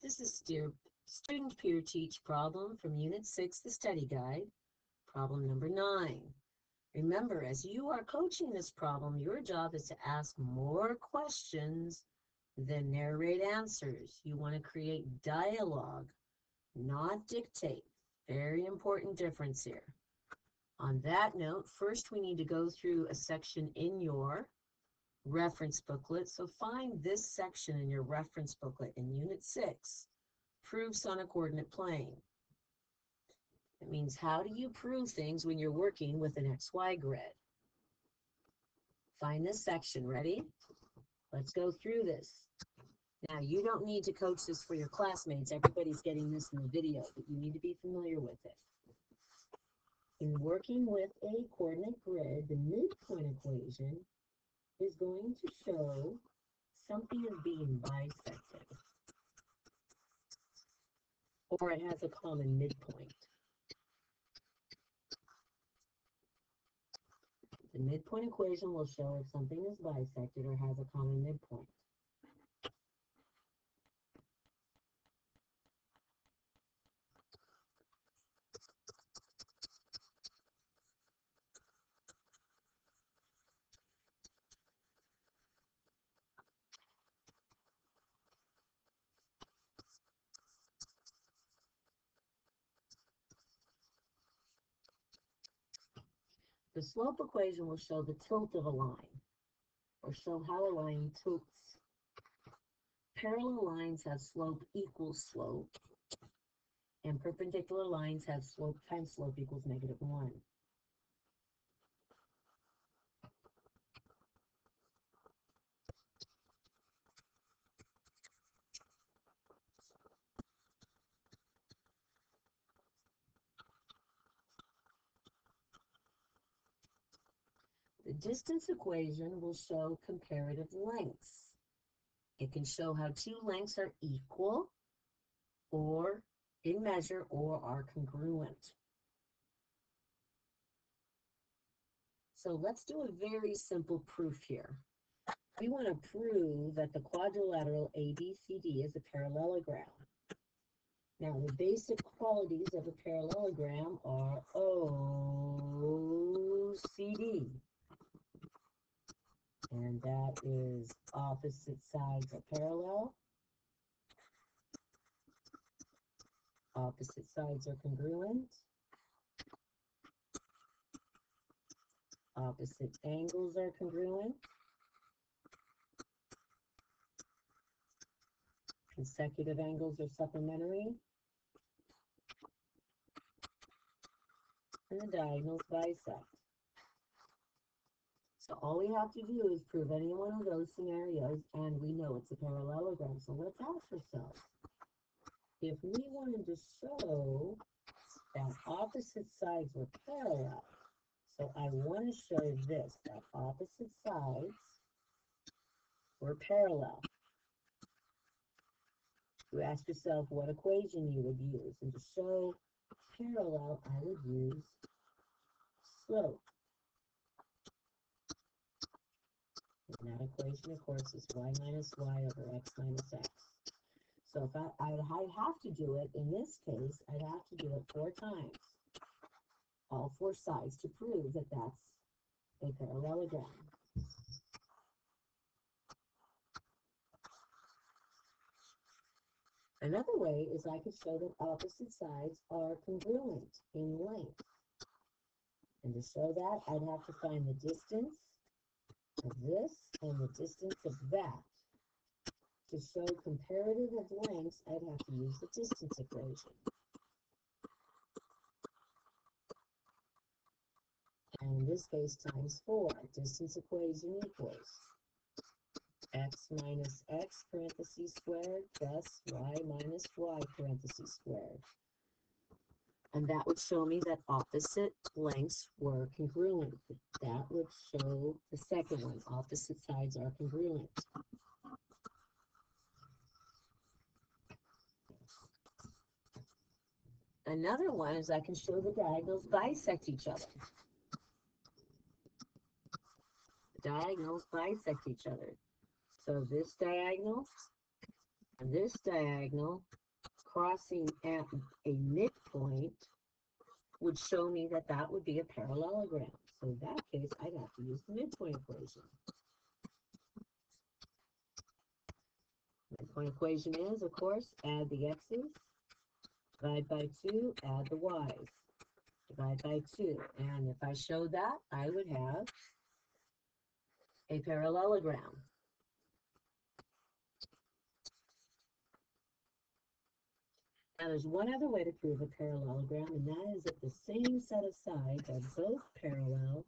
This is Student Peer Teach problem from Unit 6, the study guide, problem number 9. Remember, as you are coaching this problem, your job is to ask more questions than narrate answers. You want to create dialogue, not dictate. Very important difference here. On that note, first we need to go through a section in your reference booklet. So find this section in your reference booklet in Unit 6, Proofs on a Coordinate Plane. It means how do you prove things when you're working with an XY grid? Find this section. Ready? Let's go through this. Now, you don't need to coach this for your classmates. Everybody's getting this in the video, but you need to be familiar with it. In working with a coordinate grid, the midpoint equation is going to show something as being bisected, or it has a common midpoint. The midpoint equation will show if something is bisected or has a common midpoint. The slope equation will show the tilt of a line, or show how a line tilts. Parallel lines have slope equals slope, and perpendicular lines have slope times slope equals -1. The distance equation will show comparative lengths. It can show how two lengths are equal or in measure or are congruent. So let's do a very simple proof here. We want to prove that the quadrilateral ABCD is a parallelogram. Now, the basic qualities of a parallelogram are OCD. And that is opposite sides are parallel, opposite sides are congruent, opposite angles are congruent, consecutive angles are supplementary, and the diagonals bisect. So all we have to do is prove any one of those scenarios, and we know it's a parallelogram. So let's ask ourselves, if we wanted to show that opposite sides were parallel, so I want to show this, that opposite sides were parallel. You ask yourself what equation you would use, and to show parallel, I would use slope. And that equation, of course, is y minus y over x minus x. So if I'd have to do it, in this case, I'd have to do it 4 times, all 4 sides, to prove that that's a parallelogram. Another way is I could show that opposite sides are congruent in length. And to show that, I'd have to find the distance of this and the distance of that. To show comparative of lengths, I'd have to use the distance equation. And in this case, times 4. Distance equation equals x minus x parentheses squared plus y minus y parentheses squared. And that would show me that opposite lengths were congruent. That would show the second one, opposite sides are congruent. Another one is I can show the diagonals bisect each other. The diagonals bisect each other. So this diagonal And this diagonal crossing at a midpoint would show me that that would be a parallelogram. So in that case, I'd have to use the midpoint equation. Midpoint equation is, of course, add the x's, divide by 2, add the y's, divide by 2. And if I showed that, I would have a parallelogram. Now, there's one other way to prove a parallelogram, and that is if the same set of sides are both parallel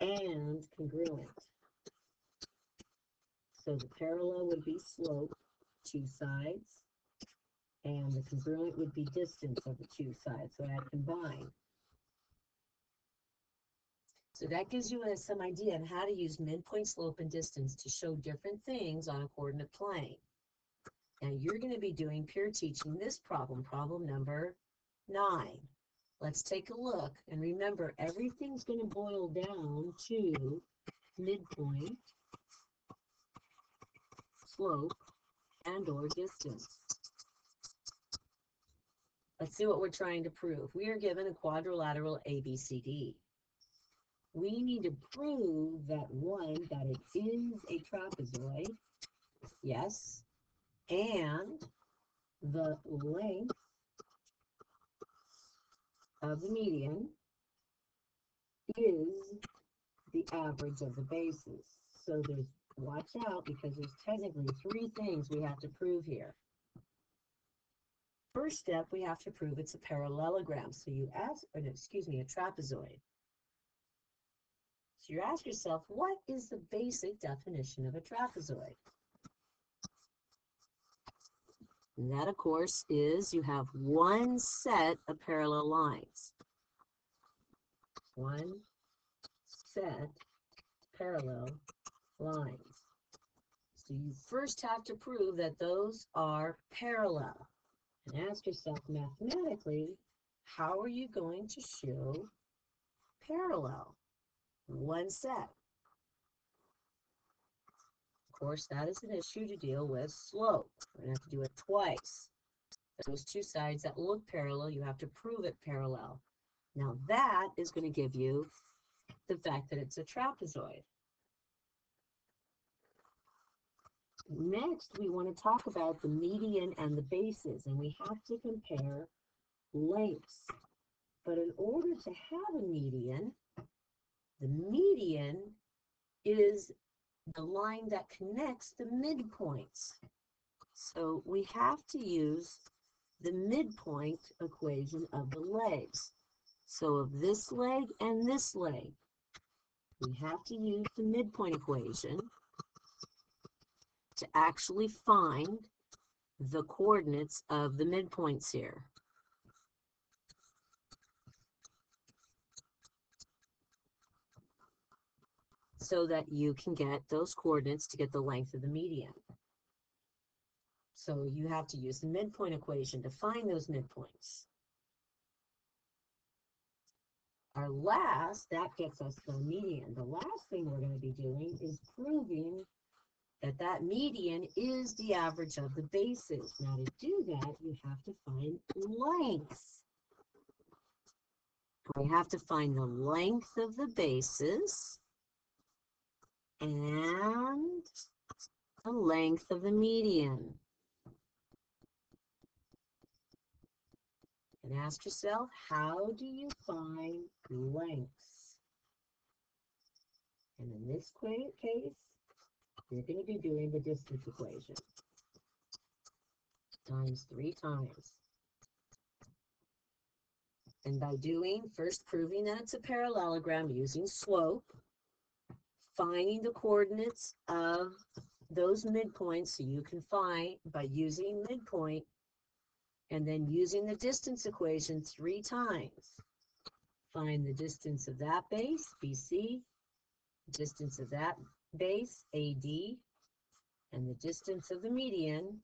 and congruent. So the parallel would be slope, two sides, and the congruent would be distance of the two sides, so I'd combine. So that gives you some idea on how to use midpoint, slope, and distance to show different things on a coordinate plane. Now you're going to be doing peer teaching this problem, problem number 9. Let's take a look, and remember, everything's going to boil down to midpoint, slope, and or distance. Let's see what we're trying to prove. We are given a quadrilateral ABCD. We need to prove that that it is a trapezoid, yes, and the length of the median is the average of the bases. So watch out, because there's technically 3 things we have to prove here. First step, we have to prove it's a parallelogram. So you ask, a trapezoid. So you ask yourself, what is the basic definition of a trapezoid? And that, of course, is you have one set of parallel lines. One set parallel lines. So you first have to prove that those are parallel. And ask yourself mathematically, how are you going to show parallel? One set. Of course, that is an issue to deal with slope. We're going to have to do it twice. Those two sides that look parallel, you have to prove it parallel. Now that is going to give you the fact that it's a trapezoid. Next, we want to talk about the median and the bases, and we have to compare lengths. But in order to have a median, the median is the line that connects the midpoints. So we have to use the midpoint equation of the legs. So of this leg and this leg, we have to use the midpoint equation to actually find the coordinates of the midpoints here. So that you can get those coordinates to get the length of the median. So you have to use the midpoint equation to find those midpoints. That gets us the median. The last thing we're going to be doing is proving that that median is the average of the bases. Now to do that, you have to find lengths. We have to find the length of the bases and the length of the median. And ask yourself, how do you find lengths? And in this case, you're going to be doing the distance equation. Times 3 times. And by first proving that it's a parallelogram using slope, finding the coordinates of those midpoints, so you can find by using midpoint, and then using the distance equation 3 times. Find the distance of that base, BC, distance of that base, AD, and the distance of the median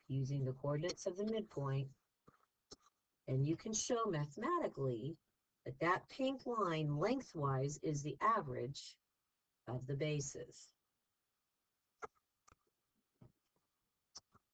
using the coordinates of the midpoint. And you can show mathematically that that pink line lengthwise is the average of the bases.